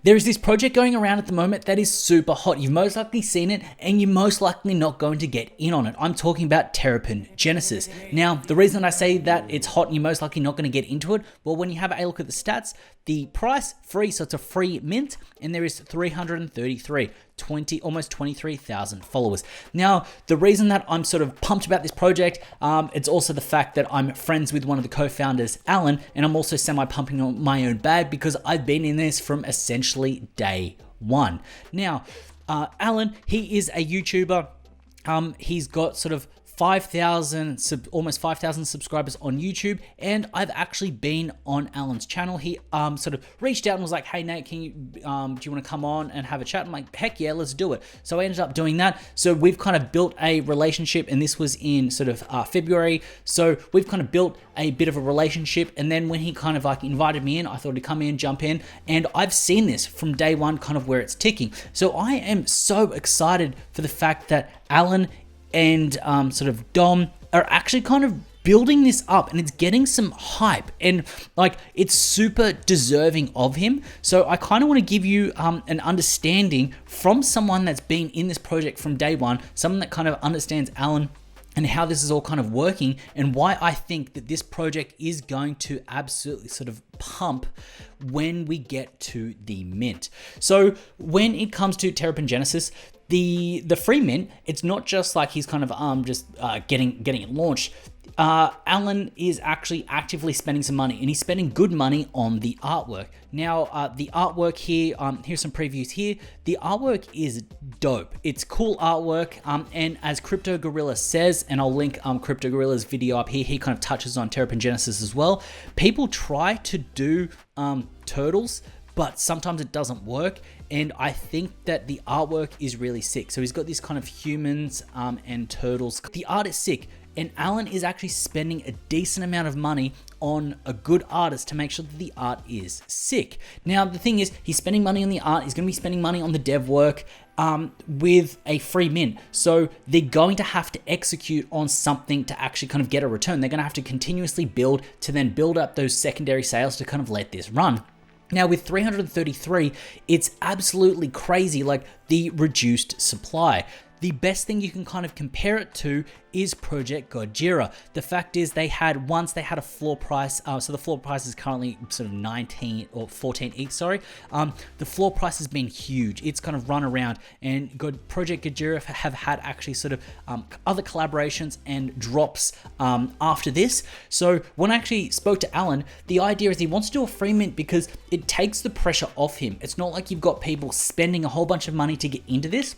There is this project going around at the moment that is super hot. You've most likely seen it, and you're most likely not going to get in on it. I'm talking about Terrapin Genesis. Now, the reason I say that it's hot and you're most likely not going to get into it, well, when you have a look at the stats, the price free, so it's a free mint, and there is 333, almost 23,000 followers. Now, the reason that I'm sort of pumped about this project, it's also the fact that I'm friends with one of the co-founders, Alan, and I'm also semi-pumping on my own bag because I've been in this from essentially day one. Now, Alan, he is a YouTuber. He's got sort of 5,000, almost 5,000 subscribers on YouTube, and I've actually been on Alan's channel. He sort of reached out and was like, "Hey Nate, can you do you want to come on and have a chat?" I'm like, "Heck yeah, let's do it." So I ended up doing that. So we've kind of built a relationship, and this was in sort of February. So we've kind of built a bit of a relationship, and then when he kind of like invited me in, I thought he'd come in, jump in, and I've seen this from day one, kind of where it's ticking. So I am so excited for the fact that Alan and sort of Dom are actually kind of building this up, and it's getting some hype, and like it's super deserving of him. So I kind of want to give you an understanding from someone that's been in this project from day one, someone that kind of understands Alan and how this is all kind of working, and why I think that this project is going to absolutely sort of pump when we get to the mint. So when it comes to Terrapin Genesis, the free mint, it's not just like he's kind of getting it launched. Alan is actually actively spending some money, and he's spending good money on the artwork. Now, the artwork here, here's some previews here. The artwork is dope. It's cool artwork, and as Crypto Gorilla says, and I'll link Crypto Gorilla's video up here, he kind of touches on Terrapin Genesis as well. People try to do turtles, but sometimes it doesn't work, and I think that the artwork is really sick. So he's got these kind of humans and turtles. The art is sick, and Alan is actually spending a decent amount of money on a good artist to make sure that the art is sick. Now, the thing is, he's spending money on the art, he's going to be spending money on the dev work with a free mint. So they're going to have to execute on something to actually kind of get a return. They're going to have to continuously build to then build up those secondary sales to kind of let this run. Now with 333, it's absolutely crazy, like the reduced supply. The best thing you can kind of compare it to is Project Gojira. The fact is once they had a floor price, so the floor price is currently sort of 19 or 14 ETH, sorry. The floor price has been huge. It's kind of run around, and Project Gojira have had actually sort of other collaborations and drops after this. So when I actually spoke to Alan, the idea is he wants to do a free mint because it takes the pressure off him. It's not like you've got people spending a whole bunch of money to get into this.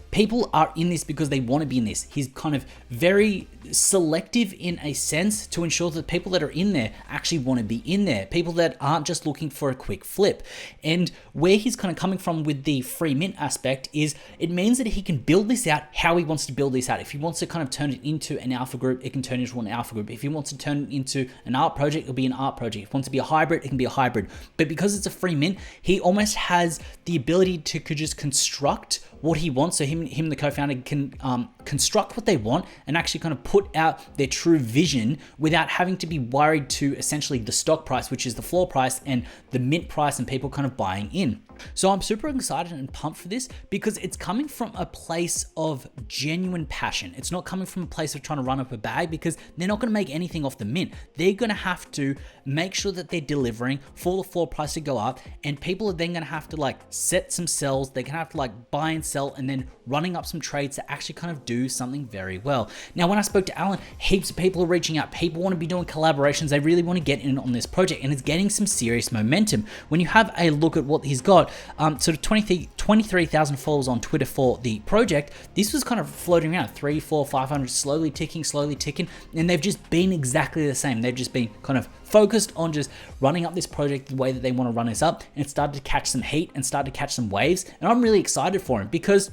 People are in this because they want to be in this. He's kind of very selective in a sense to ensure that people that are in there actually want to be in there. People that aren't just looking for a quick flip. And where he's kind of coming from with the free mint aspect is it means that he can build this out how he wants to build this out. If he wants to kind of turn it into an alpha group, it can turn into an alpha group. If he wants to turn it into an art project, it'll be an art project. If he wants to be a hybrid, it can be a hybrid. But because it's a free mint, he almost has the ability to just construct what he wants. So him the co-founder can construct what they want and actually kind of put out their true vision without having to be worried to essentially the stock price, which is the floor price, and the mint price, and people kind of buying in. So I'm super excited and pumped for this because it's coming from a place of genuine passion. It's not coming from a place of trying to run up a bag, because they're not going to make anything off the mint. They're going to have to make sure that they're delivering for the floor price to go up, and people are then going to have to like set some sells. They're going to have to like buy and sell, and then running up some trades to actually kind of do something very well. Now, when I spoke to Alan, heaps of people are reaching out. People want to be doing collaborations. They really want to get in on this project, and it's getting some serious momentum. When you have a look at what he's got, sort of 23,000 followers on Twitter for the project. This was kind of floating around 300, 400, 500, slowly ticking, and they've just been exactly the same. They've just been kind of focused on just running up this project the way that they want to run this up, and it started to catch some heat and started to catch some waves. And I'm really excited for him, because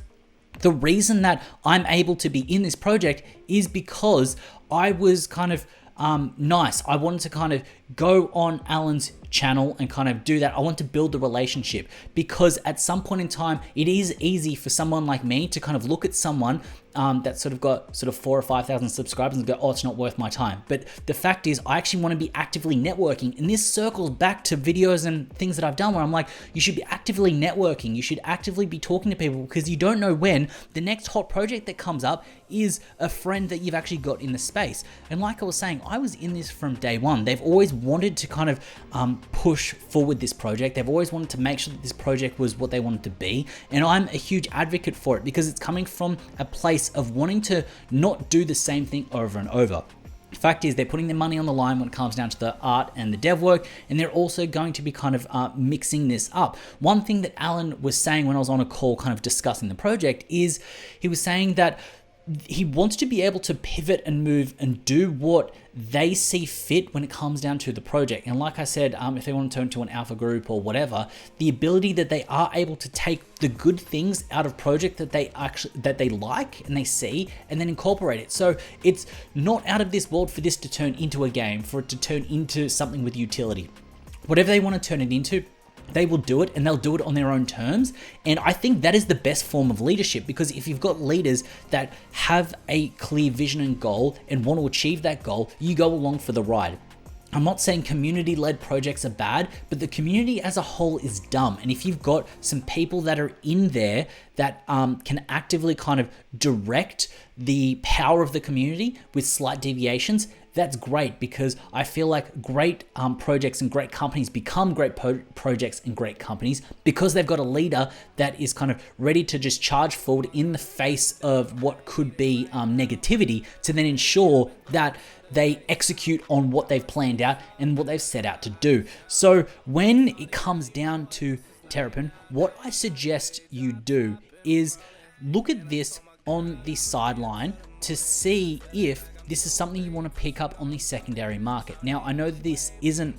the reason that I'm able to be in this project is because I was kind of nice. I wanted to kind of go on Alan's channel and kind of do that. I want to build the relationship, because at some point in time, it is easy for someone like me to kind of look at someone that's sort of got sort of 4,000 or 5,000 subscribers and go, oh, it's not worth my time. But the fact is, I actually want to be actively networking. And this circles back to videos and things that I've done where I'm like, you should be actively networking. You should actively be talking to people, because you don't know when the next hot project that comes up is a friend that you've actually got in the space. And like I was saying, I was in this from day one. They've always wanted to kind of push forward this project. They've always wanted to make sure that this project was what they wanted to be. And I'm a huge advocate for it, because it's coming from a place of wanting to not do the same thing over and over. The fact is, they're putting their money on the line when it comes down to the art and the dev work, and they're also going to be kind of mixing this up. One thing that Alan was saying when I was on a call kind of discussing the project is he was saying that he wants to be able to pivot and move and do what they see fit when it comes down to the project. And like I said, if they want to turn to an alpha group or whatever, the ability that they are able to take the good things out of project that they like and they see, and then incorporate it. So it's not out of this world for this to turn into a game, for it to turn into something with utility. Whatever they want to turn it into, they will do it, and they'll do it on their own terms. And I think that is the best form of leadership, because if you've got leaders that have a clear vision and goal and want to achieve that goal, you go along for the ride. I'm not saying community-led projects are bad, but the community as a whole is dumb. And if you've got some people that are in there that can actively kind of direct the power of the community with slight deviations, that's great, because I feel like great projects and great companies become great projects and great companies because they've got a leader that is kind of ready to just charge forward in the face of what could be negativity, to then ensure that they execute on what they've planned out and what they've set out to do. So when it comes down to Terrapin, what I suggest you do is look at this on the sideline to see if this is something you want to pick up on the secondary market. Now, I know this isn't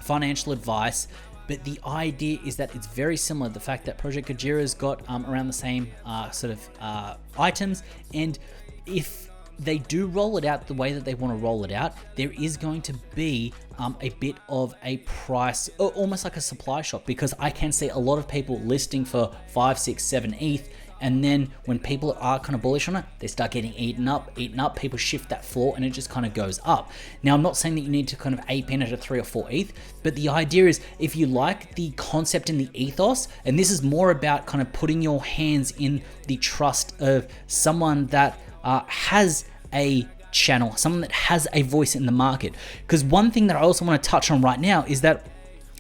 financial advice, but the idea is that it's very similar. The fact that Project Gojira's got around the same sort of items, and if they do roll it out the way that they want to roll it out, there is going to be a bit of a price, almost like a supply shock, because I can see a lot of people listing for 5, 6, 7 ETH, and then when people are kind of bullish on it, they start getting eaten up, people shift that floor, and it just kind of goes up. Now, I'm not saying that you need to kind of ape in at a 3 or 4 ETH, but the idea is, if you like the concept and the ethos, and this is more about kind of putting your hands in the trust of someone that has a channel, someone that has a voice in the market. Because one thing that I also want to touch on right now is that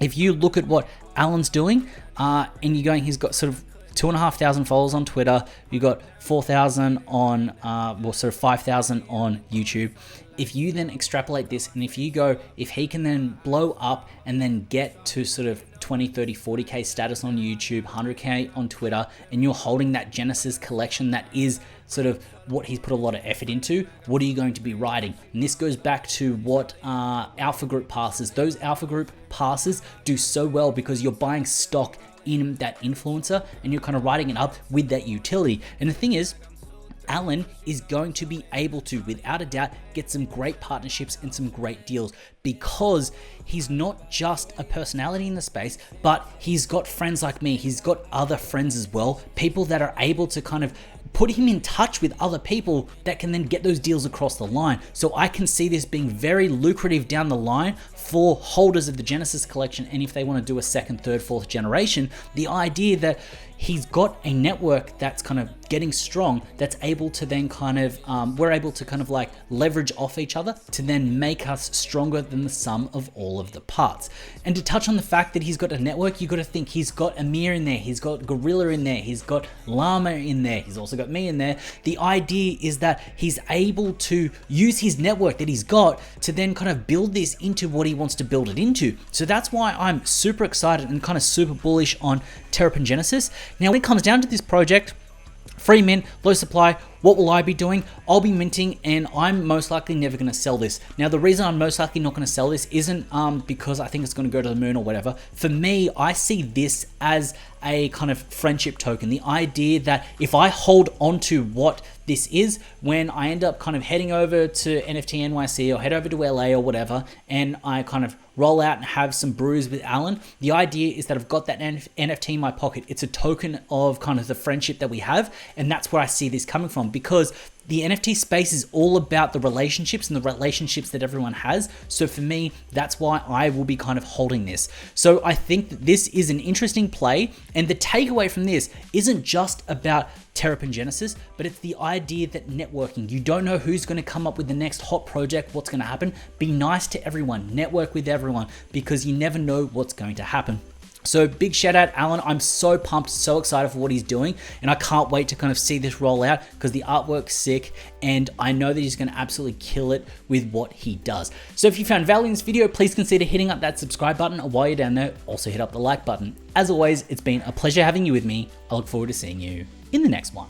if you look at what Alan's doing, and you're going, he's got sort of 2,500 followers on Twitter, you got 4,000 on, well, sort of 5,000 on YouTube. If you then extrapolate this, and if you go, if he can then blow up and then get to sort of 20, 30, 40K status on YouTube, 100K on Twitter, and you're holding that Genesis collection that is sort of what he's put a lot of effort into, what are you going to be writing? And this goes back to what Alpha Group passes. Those Alpha Group passes do so well because you're buying stock in that influencer and you're kind of writing it up with that utility. And the thing is, Alan is going to be able to, without a doubt, get some great partnerships and some great deals, because he's not just a personality in the space, but he's got friends like me. He's got other friends as well, people that are able to kind of put him in touch with other people that can then get those deals across the line. So I can see this being very lucrative down the line for holders of the Genesis collection, and if they want to do a second, third, fourth generation, the idea that he's got a network that's kind of getting strong, that's able to then kind of, we're able to kind of like leverage off each other to then make us stronger than the sum of all of the parts. And to touch on the fact that he's got a network, you got to think he's got Amir in there, he's got Gorilla in there, he's got Llama in there, he's also got me in there. The idea is that he's able to use his network that he's got to then kind of build this into what he wants to build it into. So that's why I'm super excited and kind of super bullish on Terrapin Genesis. Now, when it comes down to this project, free mint, low supply, what will I be doing? I'll be minting, and I'm most likely never going to sell this. Now, the reason I'm most likely not going to sell this isn't because I think it's going to go to the moon or whatever. For me, I see this as a kind of friendship token. The idea that if I hold on to what this is, when I end up kind of heading over to NFT NYC or head over to LA or whatever, and I kind of roll out and have some brews with Alan. The idea is that I've got that NFT in my pocket. It's a token of kind of the friendship that we have, and that's where I see this coming from, because the NFT space is all about the relationships and the relationships that everyone has. So for me, that's why I will be kind of holding this. So I think that this is an interesting play, and the takeaway from this isn't just about Terrapin Genesis, but it's the idea that networking, you don't know who's going to come up with the next hot project, what's going to happen. Be nice to everyone, network with everyone, because you never know what's going to happen. So big shout out Alan. I'm so pumped, so excited for what he's doing, and I can't wait to kind of see this roll out because the artwork's sick, and I know that he's going to absolutely kill it with what he does. So if you found value in this video, please consider hitting up that subscribe button, or while you're down there, also hit up the like button. As always, it's been a pleasure having you with me. I look forward to seeing you in the next one.